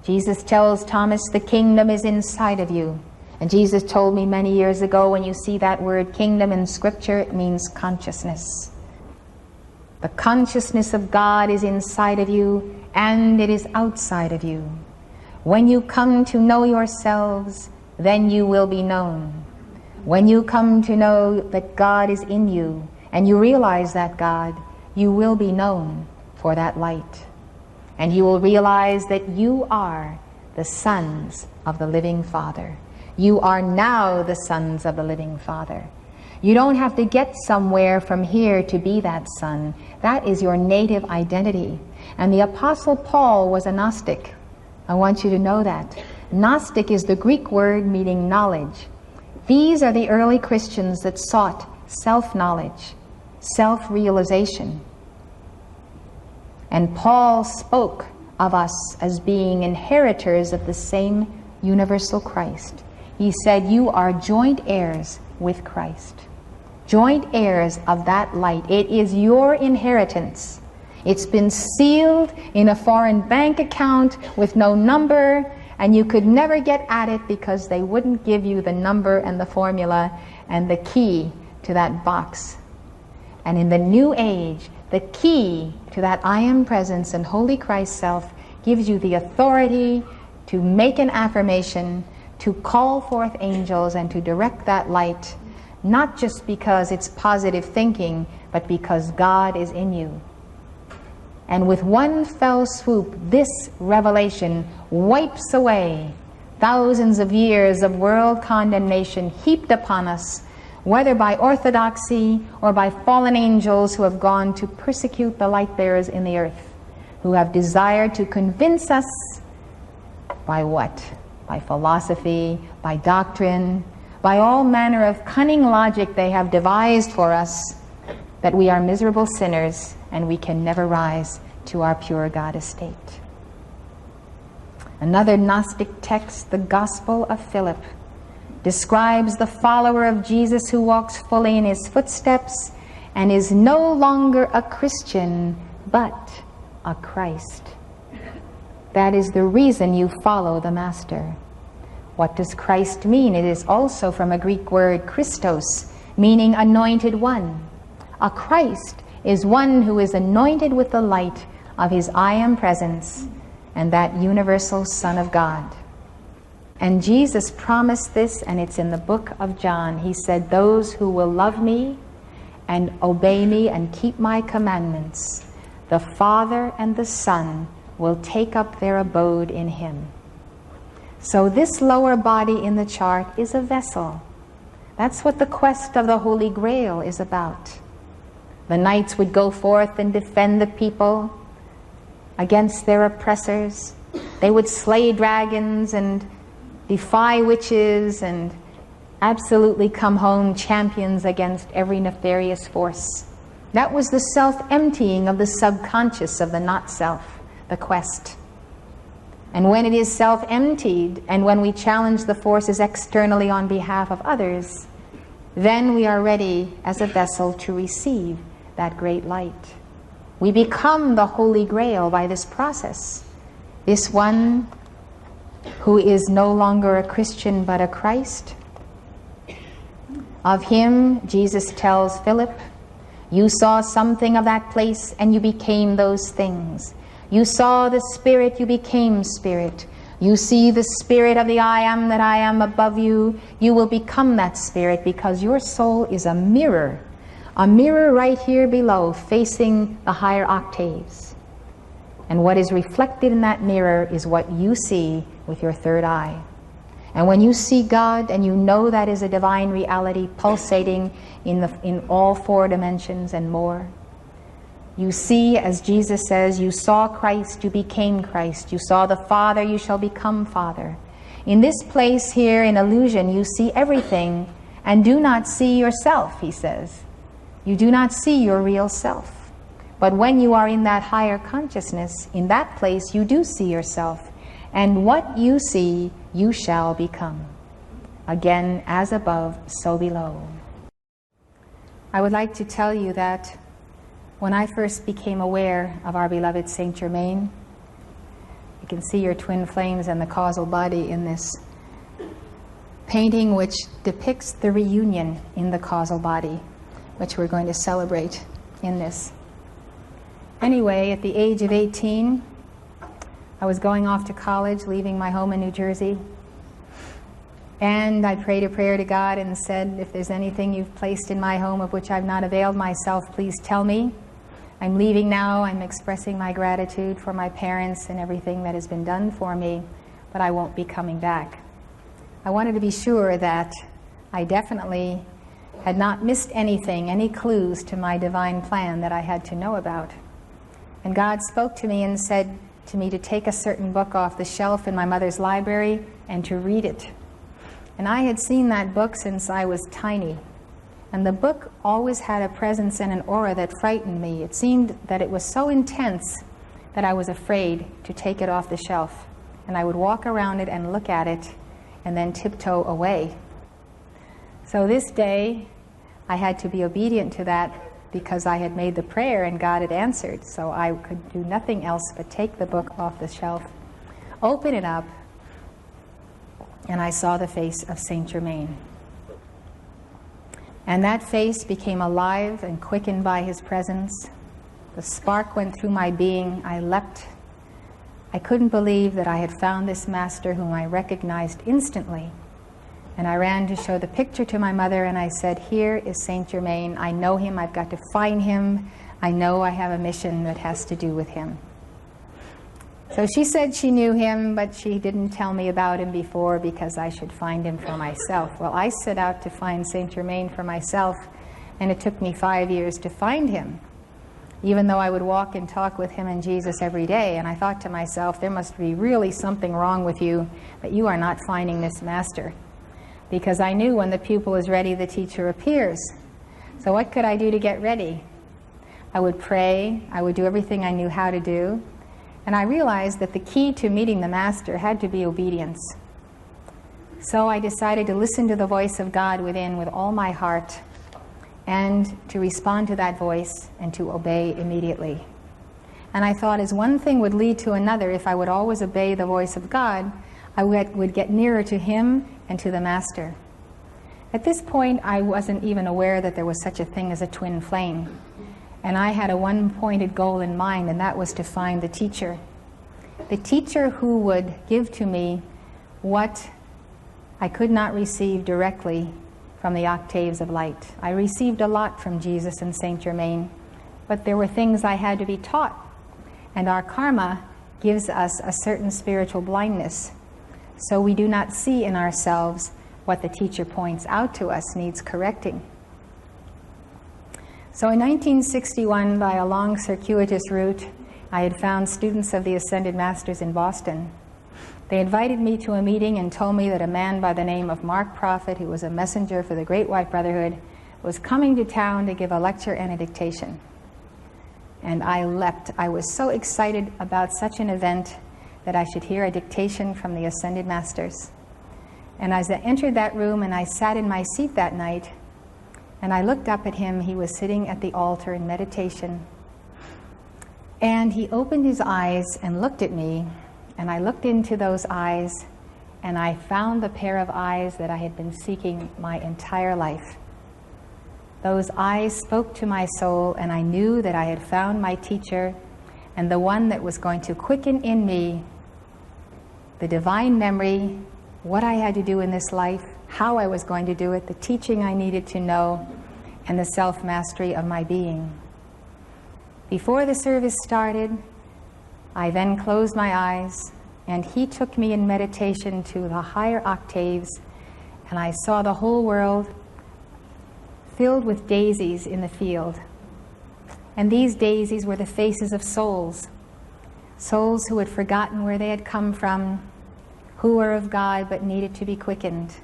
Jesus tells Thomas, the kingdom is inside of you. And Jesus told me many years ago, when you see that word kingdom in Scripture, it means consciousness. The consciousness of God is inside of you, and it is outside of you. When you come to know yourselves, then you will be known. When you come to know that God is in you, and you realize that God, you will be known for that light. And you will realize that you are the sons of the living Father. You are now the sons of the living Father. You don't have to get somewhere from here to be that son. That is your native identity. And the Apostle Paul was a Gnostic. I want you to know that. Gnostic is the Greek word meaning knowledge. These are the early Christians that sought self-knowledge, self-realization. And Paul spoke of us as being inheritors of the same universal Christ. He said, you are joint heirs with Christ. Joint heirs of that light. It is your inheritance. It's been sealed in a foreign bank account with no number, and you could never get at it because they wouldn't give you the number and the formula and the key to that box. And in the new age, the key to that I am presence and Holy Christ self gives you the authority to make an affirmation, to call forth angels, and to direct that light, not just because it's positive thinking, but because God is in you. And with one fell swoop, this revelation wipes away thousands of years of world condemnation heaped upon us, whether by orthodoxy or by fallen angels who have gone to persecute the light bearers in the earth, who have desired to convince us by what? By philosophy, by doctrine, by all manner of cunning logic they have devised for us, that we are miserable sinners and we can never rise to our pure God estate. Another Gnostic text, the Gospel of Philip, describes the follower of Jesus who walks fully in his footsteps and is no longer a Christian, but a Christ. That is the reason you follow the Master. What does Christ mean? It is also from a Greek word, Christos, meaning anointed one. A Christ is one who is anointed with the light of his I am presence and that universal Son of God. And Jesus promised this, and it's in the book of John. He said, those who will love me and obey me and keep my commandments, the Father and the Son will take up their abode in him. So this lower body in the chart is a vessel. That's what the quest of the Holy Grail is about. The knights would go forth and defend the people against their oppressors. They would slay dragons and defy witches and absolutely come home champions against every nefarious force. That was the self-emptying of the subconscious of the not-self, the quest. And when it is self-emptied, and when we challenge the forces externally on behalf of others, then we are ready as a vessel to receive that great light. We become the Holy Grail by this process. This one who is no longer a Christian but a Christ. Of him, Jesus tells Philip, you saw something of that place and you became those things. You saw the Spirit, you became Spirit. You see the Spirit of the I am that I am above you. You will become that Spirit because your soul is a mirror right here below facing the higher octaves. And what is reflected in that mirror is what you see with your third eye. And when you see God and you know that is a divine reality pulsating in all four dimensions and more, you see, as Jesus says, you saw Christ, you became Christ. You saw the Father, you shall become Father. In this place here, in illusion, you see everything and do not see yourself, he says. You do not see your real self. But when you are in that higher consciousness, in that place, you do see yourself. And what you see, you shall become. Again, as above, so below. I would like to tell you that when I first became aware of our beloved Saint Germain, can see your twin flames and the causal body in this painting, which depicts the reunion in the causal body, which we're going to celebrate in this. Anyway, at the age of 18, I was going off to college, leaving my home in New Jersey. And I prayed a prayer to God and said, if there's anything you've placed in my home of which I've not availed myself, please tell me. I'm leaving now. I'm expressing my gratitude for my parents and everything that has been done for me, but I won't be coming back. I wanted to be sure that I definitely had not missed anything, any clues to my divine plan that I had to know about. And God spoke to me and said to me to take a certain book off the shelf in my mother's library and to read it. And I had seen that book since I was tiny. And the book always had a presence and an aura that frightened me. It seemed that it was so intense that I was afraid to take it off the shelf. And I would walk around it and look at it and then tiptoe away. So this day, I had to be obedient to that because I had made the prayer and God had answered. So I could do nothing else but take the book off the shelf, open it up, and I saw the face of Saint Germain. And that face became alive and quickened by his presence. The spark went through my being. I leapt. I couldn't believe that I had found this master whom I recognized instantly. And I ran to show the picture to my mother and I said, here is Saint Germain. I know him. I've got to find him. I know I have a mission that has to do with him. So she said she knew him, but she didn't tell me about him before because I should find him for myself. Well, I set out to find Saint Germain for myself, and it took me 5 years to find him, even though I would walk and talk with him and Jesus every day. And I thought to myself, there must be really something wrong with you that you are not finding this master. Because I knew when the pupil is ready, the teacher appears. So what could I do to get ready? I would pray. I would do everything I knew how to do. And I realized that the key to meeting the master had to be obedience. So I decided to listen to the voice of God within with all my heart and to respond to that voice and to obey immediately. And I thought as one thing would lead to another, if I would always obey the voice of God, I would get nearer to him and to the master. At this point, I wasn't even aware that there was such a thing as a twin flame. And I had a one-pointed goal in mind, and that was to find the teacher. The teacher who would give to me what I could not receive directly from the octaves of light. I received a lot from Jesus and Saint Germain, but there were things I had to be taught. And our karma gives us a certain spiritual blindness. So we do not see in ourselves what the teacher points out to us needs correcting. So in 1961, by a long circuitous route, I had found students of the Ascended Masters in Boston. They invited me to a meeting and told me that a man by the name of Mark Prophet, who was a messenger for the Great White Brotherhood, was coming to town to give a lecture and a dictation. And I leapt. I was so excited about such an event that I should hear a dictation from the Ascended Masters. And as I entered that room and I sat in my seat that night, and I looked up at him, he was sitting at the altar in meditation. And he opened his eyes and looked at me, and I looked into those eyes, and I found the pair of eyes that I had been seeking my entire life. Those eyes spoke to my soul, and I knew that I had found my teacher, and the one that was going to quicken in me the divine memory, what I had to do in this life, how I was going to do it, the teaching I needed to know, and the self-mastery of my being. Before the service started, I then closed my eyes, and he took me in meditation to the higher octaves, and I saw the whole world filled with daisies in the field. And these daisies were the faces of souls, souls who had forgotten where they had come from, who were of God but needed to be quickened.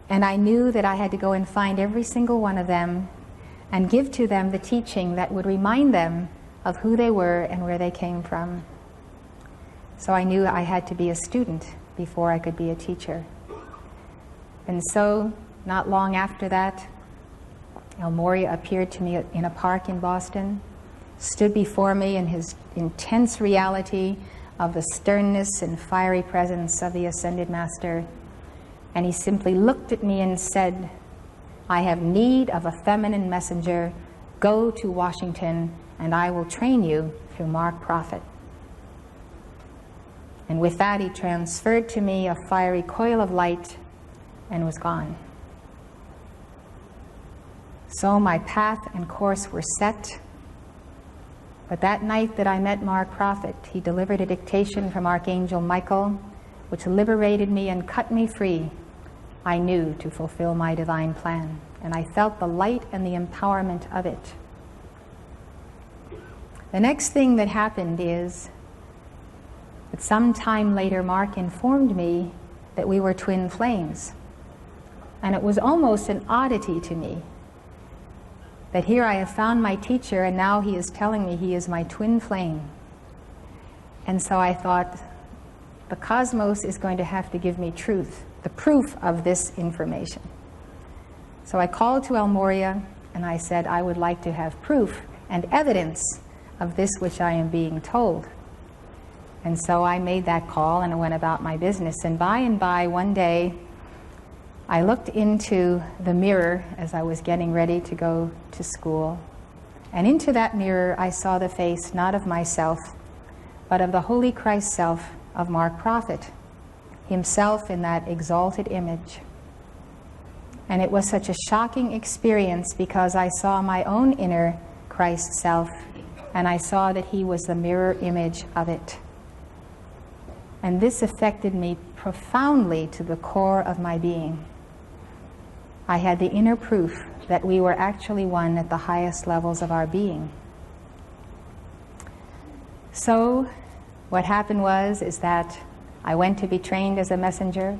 And I knew that I had to go and find every single one of them and give to them the teaching that would remind them of who they were and where they came from. So I knew I had to be a student before I could be a teacher. And so, not long after that, Morya appeared to me in a park in Boston, stood before me in his intense reality of the sternness and fiery presence of the Ascended Master, and he simply looked at me and said, "I have need of a feminine messenger. Go to Washington, and I will train you through Mark Prophet." And with that, he transferred to me a fiery coil of light and was gone. So my path and course were set. But that night that I met Mark Prophet, he delivered a dictation from Archangel Michael, which liberated me and cut me free. I knew to fulfill my divine plan, and I felt the light and the empowerment of it. The next thing that happened is that some time later, Mark informed me that we were twin flames. And it was almost an oddity to me that here I have found my teacher, and now he is telling me he is my twin flame. And so I thought, the cosmos is going to have to give me truth, the proof of this information. So I called to Morya and I said, I would like to have proof and evidence of this which I am being told. And so I made that call and I went about my business. And by one day, I looked into the mirror as I was getting ready to go to school. And into that mirror, I saw the face not of myself, but of the Holy Christ self of Mark Prophet, himself in that exalted image. And it was such a shocking experience because I saw my own inner Christ self, and I saw that he was the mirror image of it. And this affected me profoundly to the core of my being. I had the inner proof that we were actually one at the highest levels of our being. So what happened is that I went to be trained as a messenger.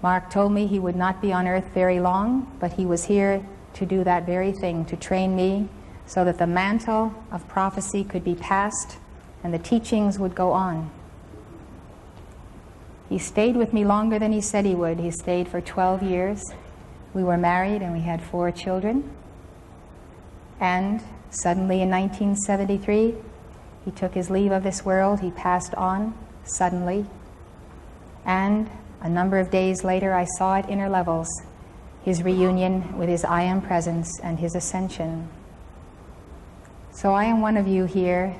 Mark told me he would not be on earth very long, but he was here to do that very thing, to train me so that the mantle of prophecy could be passed and the teachings would go on. He stayed with me longer than he said he would. He stayed for 12 years. We were married and we had 4 children. And suddenly in 1973, he took his leave of this world. He passed on suddenly. And a number of days later, I saw at inner levels his reunion with his I Am Presence and his ascension. So I am one of you here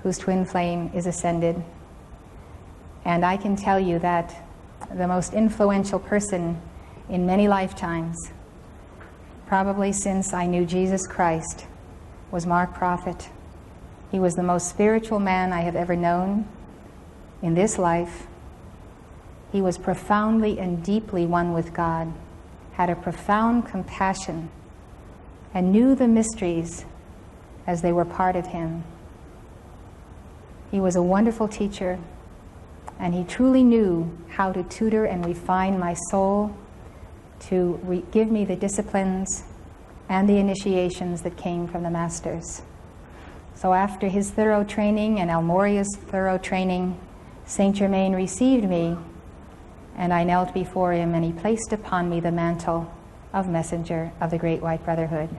whose twin flame is ascended. And I can tell you that the most influential person in many lifetimes, probably since I knew Jesus Christ, was Mark Prophet. He was the most spiritual man I have ever known in this life. He was profoundly and deeply one with God, had a profound compassion, and knew the mysteries as they were part of him. He was a wonderful teacher, and he truly knew how to tutor and refine my soul to give me the disciplines and the initiations that came from the Masters. So after his thorough training and Morya's thorough training, Saint Germain received me, and I knelt before him, and he placed upon me the mantle of messenger of the Great White Brotherhood.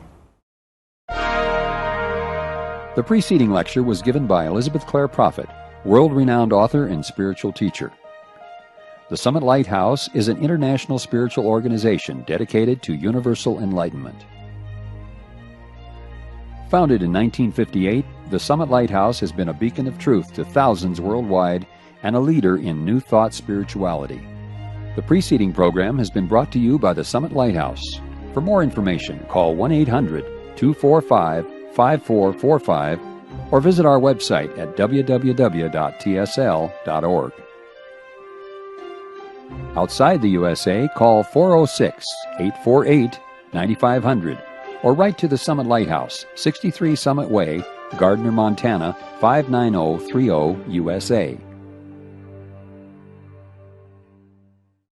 The preceding lecture was given by Elizabeth Clare Prophet, world-renowned author and spiritual teacher. The Summit Lighthouse is an international spiritual organization dedicated to universal enlightenment. Founded in 1958, the Summit Lighthouse has been a beacon of truth to thousands worldwide and a leader in New Thought spirituality. The preceding program has been brought to you by the Summit Lighthouse. For more information, call 1-800-245-5445 or visit our website at www.tsl.org. Outside the USA, call 406-848-9500 or write to the Summit Lighthouse, 63 Summit Way, Gardner, Montana, 59030, USA.